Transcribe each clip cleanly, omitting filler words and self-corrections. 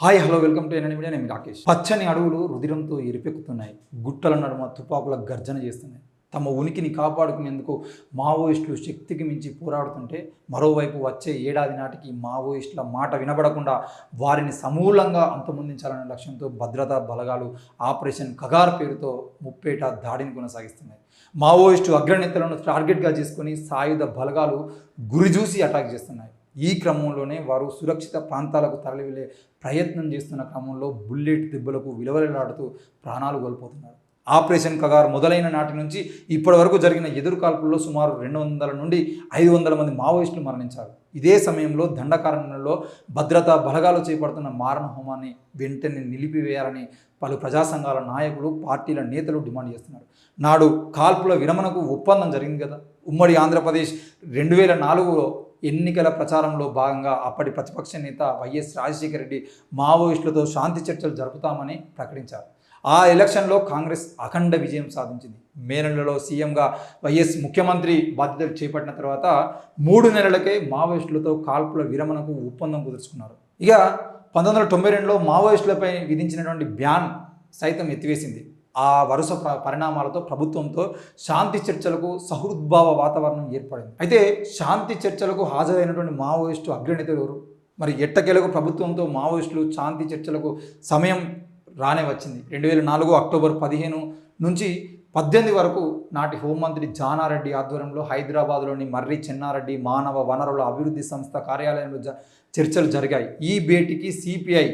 Hi hello welcome to NN media. నేను రాకేష్. పచ్చని అడవులు రుధిరంతో ఎరిపెక్కుతున్నాయి. గుట్టల నడుమ తుపాకుల గర్జన చేస్తున్నాయి. తమ ఉనికిని కాపాడుకునేందుకు మావోయిస్టులు శక్తికి మించి పోరాడుతుంటే, మరోవైపు వచ్చే ఏడాది నాటికి మావోయిస్టుల మాట వినబడకుండా వారిని సమూలంగా అంతమొందించాలనే లక్ష్యంతో భద్రతా బలగాలు ఆపరేషన్ కగార్ పేరుతో ముప్పేట దాడిని కొనసాగిస్తున్నాయి. మావోయిస్టు అగ్రనేతలను టార్గెట్గా చేసుకుని సాయుధ బలగాలు గురిజూసి అటాక్ చేస్తున్నాయి. ఈ క్రమంలోనే వారు సురక్షిత ప్రాంతాలకు తరలివెళ్లే ప్రయత్నం చేస్తున్న క్రమంలో బుల్లెట్ దెబ్బలకు విలవెల్లాడుతూ ప్రాణాలు కోల్పోతున్నారు. ఆపరేషన్ కగార్ మొదలైన నాటి నుంచి ఇప్పటి వరకు జరిగిన ఎదురుకాల్పుల్లో సుమారు 200 నుండి 500 మంది మావోయిస్టులు మరణించారు. ఇదే సమయంలో దండకారణ్యంలో భద్రతా బలగాలు చేపడుతున్న మారణ హోమాన్ని వెంటనే నిలిపివేయాలని పలు ప్రజా సంఘాల నాయకులు, పార్టీల నేతలు డిమాండ్ చేస్తున్నారు. నాడు కాల్పుల విరమణకు ఒప్పందం జరిగింది కదా. ఉమ్మడి ఆంధ్రప్రదేశ్ 2004లో ఎన్నికల ప్రచారంలో భాగంగా అప్పటి ప్రతిపక్ష నేత వైఎస్ రాజశేఖర రెడ్డి మావోయిస్టులతో శాంతి చర్చలు జరుపుతామని ప్రకటించారు. ఆ ఎలక్షన్లో కాంగ్రెస్ అఖండ విజయం సాధించింది. మే నెలలో సీఎంగా వైఎస్ ముఖ్యమంత్రి బాధ్యతలు చేపట్టిన తర్వాత 3 నెలలకే మావోయిస్టులతో కాల్పుల విరమణకు ఒప్పందం కుదుర్చుకున్నారు. ఇక 1992లో మావోయిస్టులపై విధించినటువంటి బ్యాన్ సైతం ఎత్తివేసింది. ఆ వరుస పరిణామాలతో ప్రభుత్వంతో శాంతి చర్చలకు సహృద్భావ వాతావరణం ఏర్పడింది. అయితే శాంతి చర్చలకు హాజరైనటువంటి మావోయిస్టు అగ్రనేతలు ఎవరు? మరి ఎట్టకేలకు ప్రభుత్వంతో మావోయిస్టులు శాంతి చర్చలకు సమయం రానే వచ్చింది. 2004 అక్టోబర్ 15 నుంచి 18 వరకు నాటి హోంమంత్రి జానారెడ్డి ఆధ్వర్యంలో హైదరాబాద్లోని మర్రి చెన్నారెడ్డి మానవ వనరుల అభివృద్ధి సంస్థ కార్యాలయంలో చర్చలు జరిగాయి. ఈ భేటీకి సిపిఐ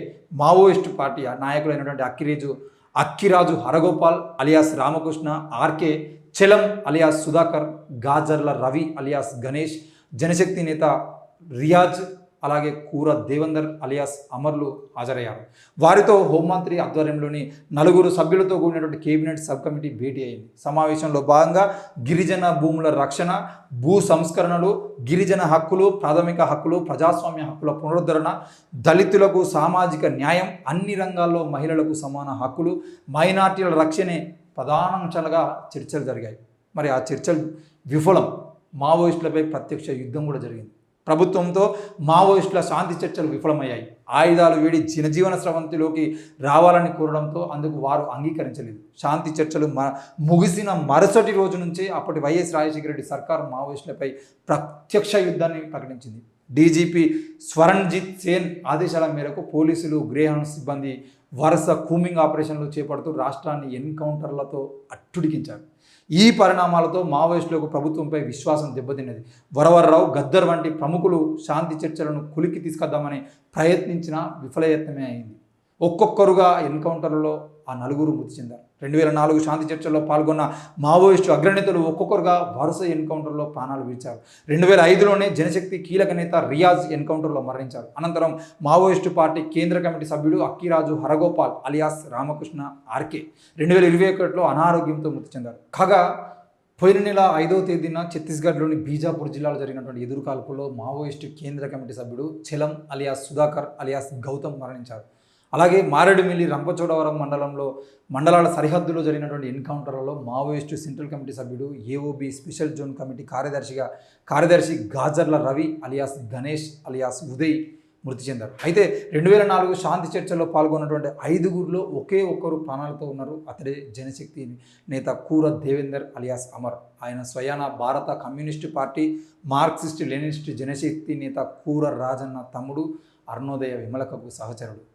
మావోయిస్టు పార్టీ నాయకులైనటువంటి Akkiraju Haragopal alias Ramakrishna, RK Chelam alias Sudhakar, Gajarla Ravi alias Ganesh, Janashakti నేత రియాజ్, అలాగే కూర దేవేందర్ అలియాస్ అమర్లు హాజరయ్యారు. వారితో హోంమంత్రి ఆధ్వర్యంలోని 4 సభ్యులతో కూడినటువంటి కేబినెట్ సబ్ కమిటీ భేటీ అయింది. సమావేశంలో భాగంగా గిరిజన భూముల రక్షణ, భూ సంస్కరణలు, గిరిజన హక్కులు, ప్రాథమిక హక్కులు, ప్రజాస్వామ్య హక్కుల పునరుద్ధరణ, దళితులకు సామాజిక న్యాయం, అన్ని రంగాల్లో మహిళలకు సమాన హక్కులు, మైనార్టీల రక్షణే ప్రధానాంశాలుగా చర్చలు జరిగాయి. మరి ఆ చర్చలు విఫలం. మావోయిస్టులపై ప్రత్యక్ష యుద్ధం కూడా జరిగింది. ప్రభుత్వంతో మావోయిస్టుల శాంతి చర్చలు విఫలమయ్యాయి. ఆయుధాలు వీడి జనజీవన స్రవంతిలోకి రావాలని కోరడంతో అందుకు వారు అంగీకరించలేదు. శాంతి చర్చలు ముగిసిన మరుసటి రోజు నుంచే అప్పటి వైఎస్ రాజశేఖర రెడ్డి సర్కారు మావోయిస్టులపై ప్రత్యక్ష యుద్ధాన్ని ప్రకటించింది. డీజీపీ స్వరణ్జిత్ సేన్ ఆదేశాల మేరకు పోలీసులు, గ్రేహౌండ్ సిబ్బంది వరుస కూమింగ్ ఆపరేషన్లు చేపడుతూ రాష్ట్రాన్ని ఎన్కౌంటర్లతో అట్టుడికించారు. ఈ పరిణామాలతో మావోయిస్టులకు ప్రభుత్వంపై విశ్వాసం దెబ్బతిన్నది. వరవర్రావు, గద్దర్ వంటి ప్రముఖులు శాంతి చర్చలను కొలికి తీసుకొద్దామని ప్రయత్నించినా విఫలయత్నమే అయింది. ఒక్కొక్కరుగా ఎన్కౌంటర్లలో ఆ 4 మృతి చెందారు. 2004 శాంతి చర్చల్లో పాల్గొన్న మావోయిస్టు అగ్రనేతలు ఒక్కొక్కరుగా వరుస ఎన్కౌంటర్లో ప్రాణాలు విడిచారు. 2005లోనే జనశక్తి కీలక నేత రియాజ్ ఎన్కౌంటర్లో మరణించారు. అనంతరం మావోయిస్టు పార్టీ కేంద్ర కమిటీ సభ్యుడు అక్కిరాజు హరగోపాల్ అలియాస్ రామకృష్ణ, ఆర్కే 2021లో అనారోగ్యంతో మృతి చెందారు. కాగా పోయిన నెల 5వ తేదీన ఛత్తీస్గఢ్లోని బీజాపూర్ జిల్లాలో జరిగినటువంటి ఎదురుకాల్పుల్లో మావోయిస్టు కేంద్ర కమిటీ సభ్యుడు చెలం అలియాస్ సుధాకర్ అలియాస్ గౌతమ్ మరణించారు. అలాగే మారేడుమిల్లి, రంపచోడవరం మండలాల సరిహద్దులో జరిగినటువంటి ఎన్కౌంటర్లలో మావోయిస్టు సెంట్రల్ కమిటీ సభ్యుడు, ఏఓబి స్పెషల్ జోన్ కమిటీ కార్యదర్శి గాజర్ల రవి అలియాస్ గణేష్ అలియాస్ ఉదయ్ మృతి చెందారు. అయితే 2004 శాంతి చర్చల్లో పాల్గొన్నటువంటి 5గురిలో ఒకే ఒక్కరు ప్రాణాలతో ఉన్నారు. అతడే జనశక్తి నేత కూర దేవేందర్ అలియాస్ అమర్. ఆయన స్వయాన భారత కమ్యూనిస్టు పార్టీ మార్క్సిస్టు లెనినిస్టు జనశక్తి నేత కూర రాజన్న తమ్ముడు, అరుణోదయ విమలకకు సహచరుడు.